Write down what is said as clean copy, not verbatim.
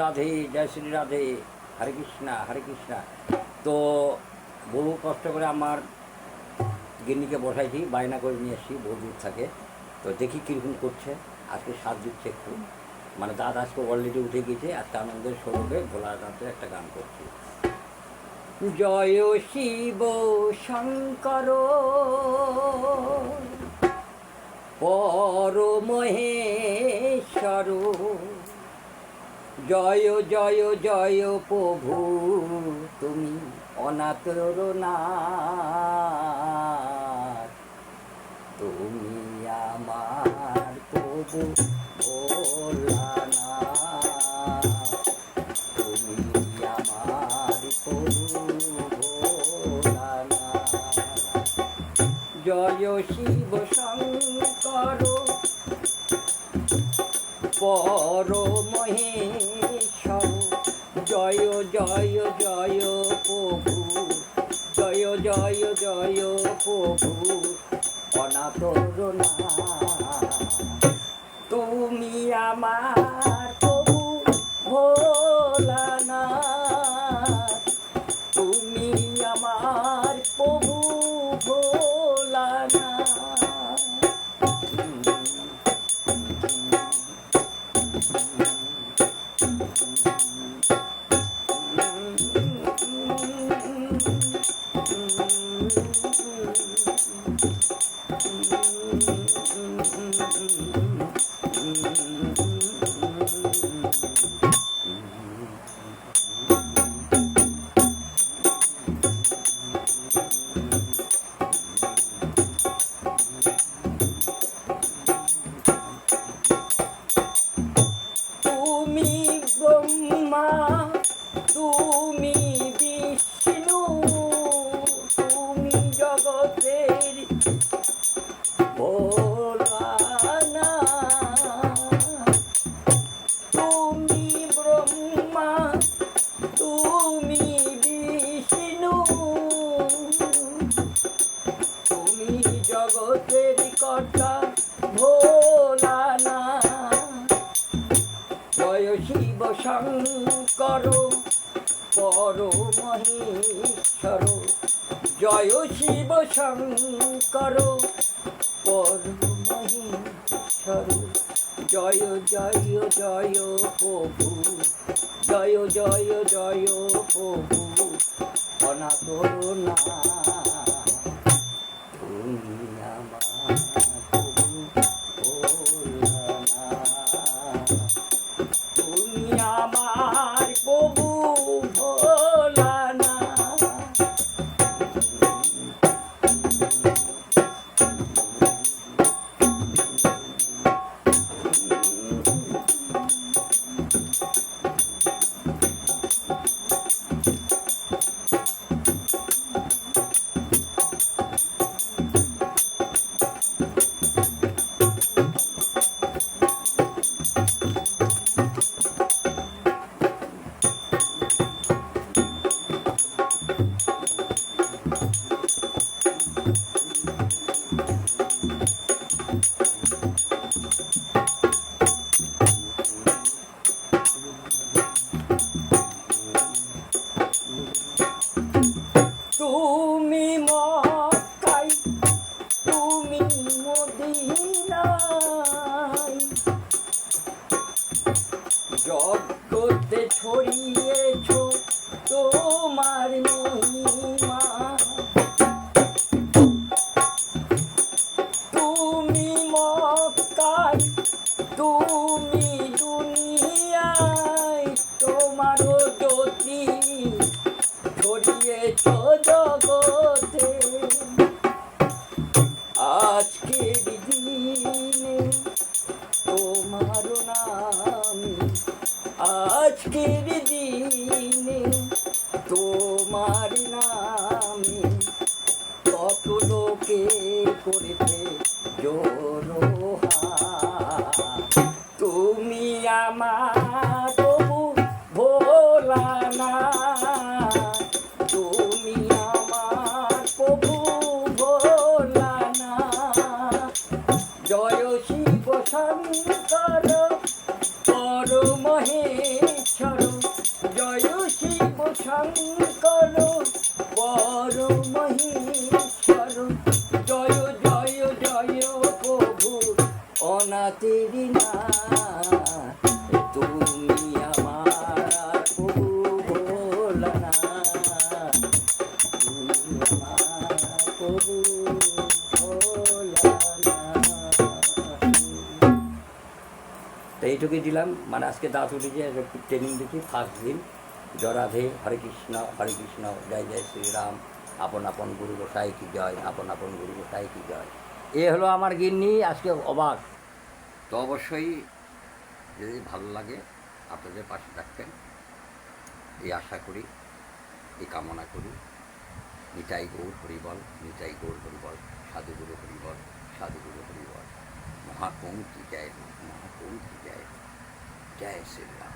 রাধে, জয় শ্রী রাধে, হরে কৃষ্ণা হরে কৃষ্ণা। তো বহু কষ্ট করে আমার গিন্নিকে বসাইছি, বায়না করে নিয়ে এসেছি, বহু দূর থাকে। তো দেখি কীরকম করছে, আজকে সাথ দিচ্ছে একটু। মানে দাদা আজকে অলরেডি উঠে গিয়েছে, আজকে আনন্দের স্বরূপে ভোলার রাতে একটা গান করছি। জয় শিব শঙ্কর পরমহেশ্বর, জয় জয় জয় প্রভু তুমি অনাথর নাথ, তুমি আমার প্রভু ভোলানাথ, তুমি আমার প্রভু ভোলানাথ। জয় শিব শঙ্কর পরমহেশ্বর, জয় জয় জয় প্রভু, জয় জয় জয় প্রভু অনাথর নাথ, তুমি আমার প্রভু ভোলানাথ, তুমি আমার প্রভু ভোলানাথ। তুমি ব্রহ্মা, তুমি বিষ্ণু, তুমি জগতের ভোলানাথ, তুমি ব্রহ্মা, তুমি বিষ্ণু, তুমি জগতের কর্তা ভোলানাথ। জয় শিব শঙ্কর পরমহেশ্বর, জয় শিব শঙ্কর পরমহেশ্বর, জয় জয় জয় প্রভু, জয় জয় জয় প্রভু অনাথর নাথ, তুমি আমার প্রভু ভোলানাথ, তুমি আমার প্রভু ভোলানাথ। তুমি মক্কায়, তুমি মদিনায়, জগতে ছড়িয়েছ তোমার মহিমা, তুমি মক্কায়, তুমি দুনিয়ায়, তোমার জ্যোতি ছড়িয়েছ জগতে। আজকের দিনে তোমার নামে, আজকের দিনে তোমার নামে কত লোকে করেছে জোড়হাত, তুমি আমার প্রভু ভোলানাথ, তুমি আমার প্রভু ভোলানাথ। জয় শিব শঙ্কর পরমহেশ্বর, শঙ্কর বড় মহেশ্বর, জয় জয় জয় প্রভু অনাথের নাথ, তুমি আমার প্রভু ভোলানাথ, তুমি আমার প্রভু ভোলানাথ। তো এইটুকুই দিলাম, মানে আজকে দাঁত উঠেছে, একটু ট্রেনিং দিচ্ছি ফার্স্ট দিন। জয় রাধে, হরে কৃষ্ণ, জয় জয় শ্রীরাম, আপন আপন গুরু গোসাই কি জয়, আপন আপন গুরু গোসাই কি জয়। এ হলো আমার গিন্নি, আজকে অবাক। তো অবশ্যই যদি ভালো লাগে আপনাদের পাশে থাকবেন, এই আশা করি, এই কামনা করি। নিতাই গৌর হরিবল, নিতাই গৌর হরিবল, সাধুগুরু হরিবল, সাধুগুরু হরিবল। মহাকুম কি জয়, মহাকুম কি জয়, জয় শ্রীরাম।